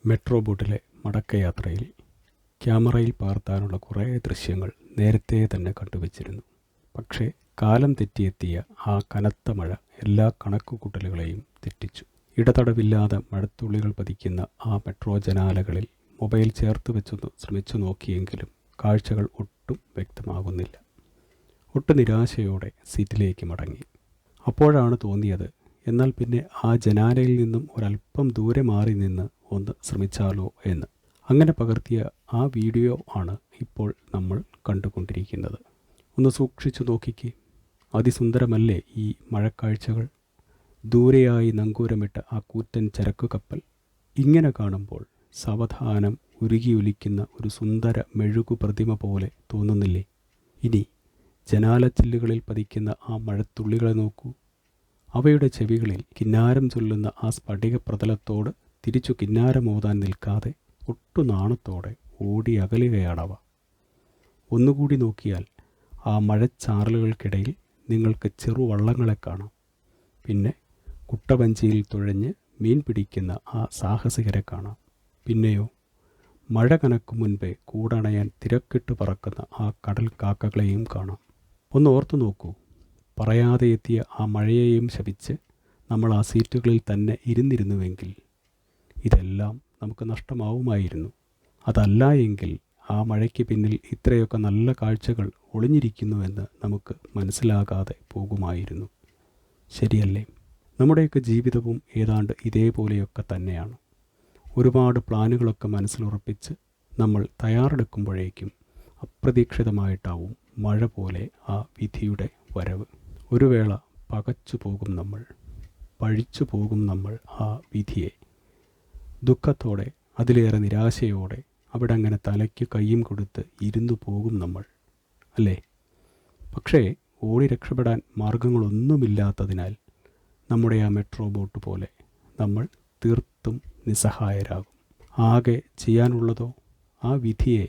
Metro ബോട്ടിലെ മടക്കയാത്രയിൽ ക്യാമറയിൽ പകർത്താനുള്ള കുറേ ദൃശ്യങ്ങൾ നേരത്തെ തന്നെ കണ്ടുവച്ചിരുന്നു. പക്ഷേ കാലം തെറ്റിയെത്തിയ ആ കനത്ത മഴ എല്ലാ കണക്കുകൂട്ടലുകളെയും തെറ്റിച്ചു. ഇടതടവില്ലാതെ മഴത്തുള്ളികൾ പതിക്കുന്ന ആ മെട്രോ ജനാലകളിൽ മൊബൈൽ ചേർത്ത് വെച്ചൊന്ന് ശ്രമിച്ചു നോക്കിയെങ്കിലും കാഴ്ചകൾ ഒട്ടും വ്യക്തമാകുന്നില്ല. ഒട്ടു നിരാശയോടെ സീറ്റിലേക്ക് മടങ്ങി. അപ്പോഴാണ് തോന്നിയത്, എന്നാൽ പിന്നെ ആ ജനാലയിൽ നിന്നും ഒരല്പം ദൂരെ മാറി നിന്ന് ഒന്ന് ശ്രമിച്ചാലോ എന്ന്. അങ്ങനെ പകർത്തിയ ആ വീഡിയോ ആണ് ഇപ്പോൾ നമ്മൾ കണ്ടുകൊണ്ടിരിക്കുന്നത്. ഒന്ന് സൂക്ഷിച്ചു നോക്കിക്കേ, അതിസുന്ദരമല്ലേ ഈ മഴക്കാഴ്ചകൾ? ദൂരെയായി നങ്കൂരമിട്ട ആ കൂറ്റൻ ചരക്കു കപ്പൽ ഇങ്ങനെ കാണുമ്പോൾ സാവധാനം ഉരുകിയൊലിക്കുന്ന ഒരു സുന്ദര മെഴുകു പ്രതിമ പോലെ തോന്നുന്നില്ലേ? ഇനി ജനാലച്ചില്ലുകളിൽ പതിക്കുന്ന ആ മഴത്തുള്ളികളെ നോക്കൂ. അവയുടെ ചെവികളിൽ കിന്നാരം ചൊല്ലുന്ന ആ സ്ഫടിക പ്രതലത്തോട് തിരിച്ചു കിന്നാരമോതാൻ നിൽക്കാതെ ഒട്ടു നാണത്തോടെ ഓടി അകലുകയാണവ. ഒന്നുകൂടി നോക്കിയാൽ ആ മഴച്ചാറലുകൾക്കിടയിൽ നിങ്ങൾക്ക് ചെറുവള്ളങ്ങളെ കാണാം. പിന്നെ കുട്ടവഞ്ചിയിൽ തുഴഞ്ഞ് മീൻ പിടിക്കുന്ന ആ സാഹസികരെ കാണാം. പിന്നെയോ മഴ കനക്കും മുൻപേ കൂടണയാൻ തിരക്കിട്ട് പറക്കുന്ന ആ കടൽ കാക്കകളെയും കാണാം. ഒന്ന് ഓർത്തു നോക്കൂ, പറയാതെ എത്തിയ ആ മഴയെയും ശപിച്ച് നമ്മൾ ആ സീറ്റുകളിൽ തന്നെ ഇരുന്നിരുന്നുവെങ്കിൽ ഇതെല്ലാം നമുക്ക് നഷ്ടമാവുമായിരുന്നു. അതല്ല എങ്കിൽ ആ മഴയ്ക്ക് പിന്നിൽ ഇത്രയൊക്കെ നല്ല കാഴ്ചകൾ ഒളിഞ്ഞിരിക്കുന്നുവെന്ന് നമുക്ക് മനസ്സിലാകാതെ പോകുമായിരുന്നു. ശരിയല്ലേ? നമ്മുടെയൊക്കെ ജീവിതവും ഏതാണ്ട് ഇതേപോലെയൊക്കെ തന്നെയാണ്. ഒരുപാട് പ്ലാനുകളൊക്കെ മനസ്സിലുറപ്പിച്ച് നമ്മൾ തയ്യാറെടുക്കുമ്പോഴേക്കും അപ്രതീക്ഷിതമായിട്ടാവും മഴ പോലെ ആ വിധിയുടെ വരവ്. ഒരു വേള പകച്ചു പോകും നമ്മൾ, പഴിച്ചു പോകും നമ്മൾ ആ വിധിയെ. ദുഃഖത്തോടെ, അതിലേറെ നിരാശയോടെ അവിടെ അങ്ങനെ തലയ്ക്ക് കയ്യും കൊടുത്ത് ഇരുന്നു പോകും നമ്മൾ, അല്ലേ? പക്ഷേ ഓടി രക്ഷപ്പെടാൻ മാർഗങ്ങളൊന്നുമില്ലാത്തതിനാൽ നമ്മുടെ ആ മെട്രോ ബോട്ട് പോലെ നമ്മൾ തീർത്തും നിസ്സഹായരാകും. ആകെ ചെയ്യാനുള്ളതോ ആ വിധിയെ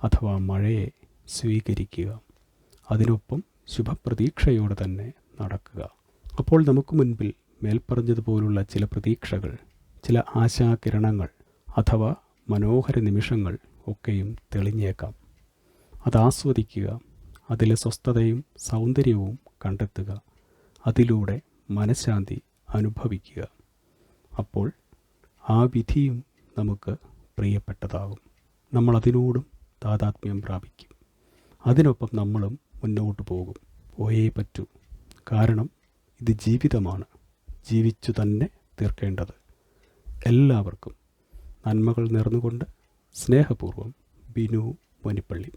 അഥവാ മഴയെ സ്വീകരിക്കുക, അതിനൊപ്പം ശുഭപ്രതീക്ഷയോടെ തന്നെ നടക്കുക. അപ്പോൾ നമുക്ക് മുൻപിൽ മേൽപ്പറഞ്ഞതുപോലുള്ള ചില പ്രതീക്ഷകൾ, ചില ആശാകിരണങ്ങൾ അഥവാ മനോഹര നിമിഷങ്ങൾ ഒക്കെയും തെളിഞ്ഞേക്കാം. അതാസ്വദിക്കുക, അതിലെ സ്വസ്ഥതയും സൗന്ദര്യവും കണ്ടെത്തുക, അതിലൂടെ മനഃശാന്തി അനുഭവിക്കുക. അപ്പോൾ ആ വിധിയും നമുക്ക് പ്രിയപ്പെട്ടതാകും. നമ്മളതിനോടും താതാത്മ്യം പ്രാപിക്കും. അതിനൊപ്പം നമ്മളും മുന്നോട്ട് പോകും. പോയേ പറ്റൂ. കാരണം ഇത് ജീവിതമാണ്, ജീവിച്ചു തന്നെ തീർക്കേണ്ടത്. എല്ലാവർക്കും നന്മകൾ നേർന്നുകൊണ്ട് സ്നേഹപൂർവ്വം ബിനു മൊനിപ്പള്ളി.